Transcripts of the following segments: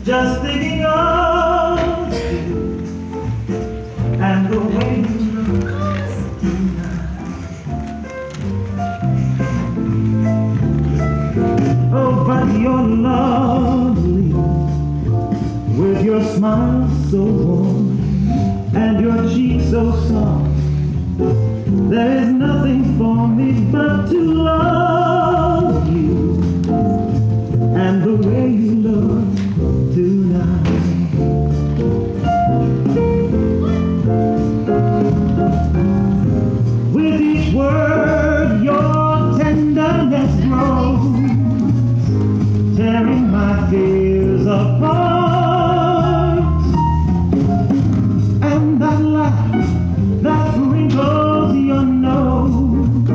Just thinking of you and the way you look tonight. Oh, but you're lovely with your smile so warm and your cheek so soft. There is nothing for me but to love you and the way you look tonight. With each word your tenderness grows, tearing my fears apart. And that laugh that wrinkles your nose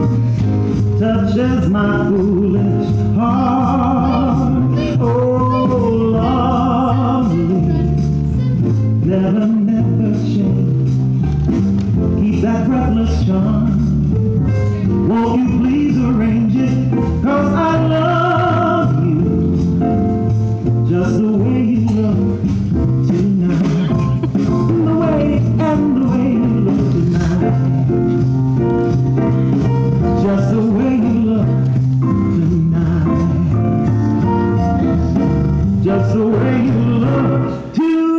touches my foolish heart. Oh, lovely, never, never change. Keep that breathless charm. Won't you please arrange it? 'Cause I love you just the way you look tonight. The way you look tonight. Just the way you look tonight. Just the way you look tonight.